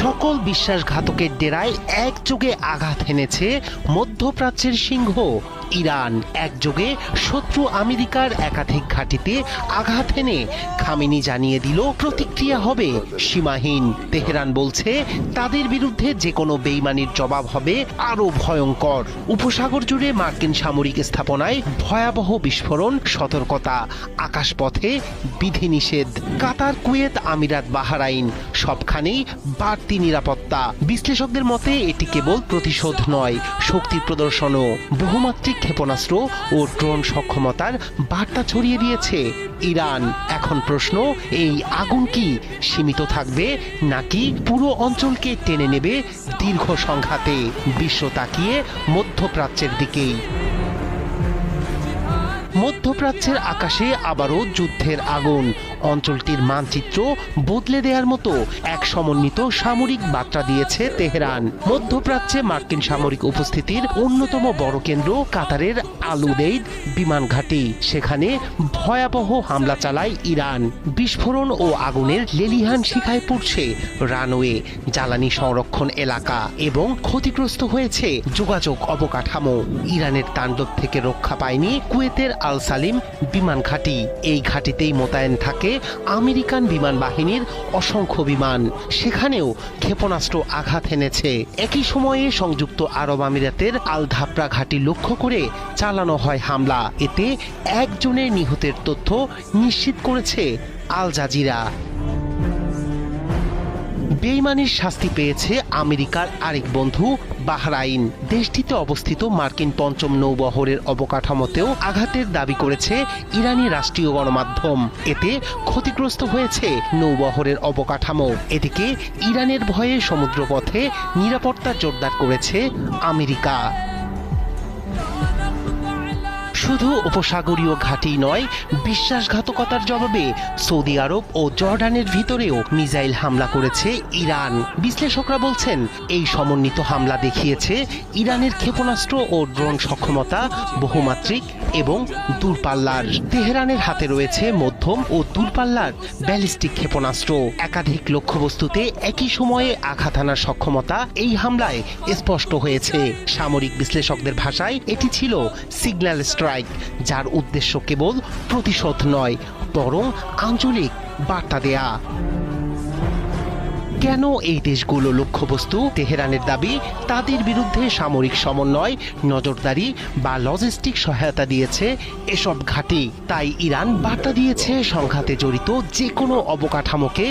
সকল বিশ্বাসঘাতকের ডেরায় একযোগে আঘাত এনেছে মধ্যপ্রাচ্যের সিংহ ইরান। একযোগে শত্রু আমেরিকার একাধিক ঘাঁটিতে আঘাত এনে খামেনি জানিয়ে দিল প্রতিক্রিয়া হবে সীমাহীন। তেহরান বলছে তাদের বিরুদ্ধে যে কোনো বেইমানির জবাব হবে আরো ভয়ঙ্কর। উপসাগর জুড়ে মার্কিন সামরিক স্থাপনায় ভয়াবহ বিস্ফোরণ, সতর্কতা, আকাশপথে বিধিনিষেধ। কাতার, কুয়েত, আমিরাত, বাহরাইন সবখানেই বাড়তি নিরাপত্তা। বিশ্লেষকদের মতে এটি কেবল প্রতিশোধ নয়, শক্তির প্রদর্শনও। বহুমাত্রিক ক্ষেপণাস্ত্র ও ড্রোন সক্ষমতার বার্তা ছড়িয়ে দিয়েছে ইরান। এখন প্রশ্ন, এই আগুন কি সীমিত থাকবে নাকি পুরো অঞ্চলকে টেনে নেবে দীর্ঘ সংঘাতে? বিশ্ব তাকিয়ে মধ্যপ্রাচ্যের দিকেই। মধ্যপ্রাচ্যের আকাশে আবারও যুদ্ধের আগুন। অঞ্চলটির মানচিত্র বদলে দেওয়ার মতো এক সমন্বিত সামরিক বার্তা দিয়েছে তেহরান। মধ্যপ্রাচ্যে মার্কিন সামরিক উপস্থিতির অন্যতম বড় কেন্দ্র কাতারের আল উদেইদ বিমান ঘাঁটি। সেখানে ভয়াবহ হামলা চালায় ইরান। বিস্ফোরণ ও আগুনের লেলিহান শিখায় পড়ছে রানওয়ে, জ্বালানি সংরক্ষণ এলাকা এবং ক্ষতিগ্রস্ত হয়েছে যোগাযোগ অবকাঠামো। ইরানের তাণ্ডব থেকে রক্ষা পায়নি কুয়েতের আল সালিম বিমান ঘাঁটি। এই ঘাঁটিতেই মোতায়েন থাকে আমেরিকান বিমান বাহিনীর অসংখ্য বিমান। সেখানেও ক্ষেপণাস্ত্র আঘাত এনেছে। একই সময়ে সংযুক্ত আরব আমিরাতের আল ধাপরা ঘাঁটি লক্ষ্য করে চালানো হয় হামলা। এতে একজনের নিহতের তথ্য নিশ্চিত করেছে আল জাজিরা। বেইমানির শাস্তি পেয়েছে আমেরিকার আরেক বন্ধু বাহরাইন। দেশটিতে অবস্থিত মার্কিন পঞ্চম নৌবহরের অবকাঠামোতেও আঘাতের দাবি করেছে ইরানি রাষ্ট্রীয় গণমাধ্যম। এতে ক্ষতিগ্রস্ত হয়েছে নৌবহরের অবকাঠামো। এদিকে ইরানের ভয়ে সমুদ্রপথে নিরাপত্তা জোরদার করেছে আমেরিকা। শুধু উপসাগরীয় ঘাঁটি নয়, বিশ্বাসঘাতকতার জবাবে সৌদি আরব ও জর্ডানের ভিতরেও মিসাইল হামলা করেছে ইরান। বিশ্লেষকরা বলছেন এই সমন্বিত হামলা দেখিয়েছে ইরানের ক্ষেপণাস্ত্র ও ড্রোন সক্ষমতা বহুমাত্রিক এবং দূরপাল্লার। তেহরানের হাতে রয়েছে মধ্যম ও দূরপাল্লার ব্যালিস্টিক ক্ষেপণাস্ত্র। একাধিক লক্ষ্যবস্তুতে একই সময়ে আঘাত আনার সক্ষমতা এই হামলায় স্পষ্ট হয়েছে। সামরিক বিশ্লেষকদের ভাষায় এটি ছিল সিগন্যাল স্ট্রাইক, যার উদ্দেশ্য কেবল প্রতিশোধ নয়, বরং আঞ্চলিক বার্তা দেয়া। কেন এই দেশগুলো লক্ষ্যবস্তু? তেহরানের দাবি তাদের বিরুদ্ধে সামরিক সমন্বয়, নজরদারি বা লজিস্টিক সহায়তা দিয়েছে এসব ঘাঁটি। তাই ইরান বার্তা দিয়েছে সংঘাতে জড়িত যে কোনো অবকাঠামোকে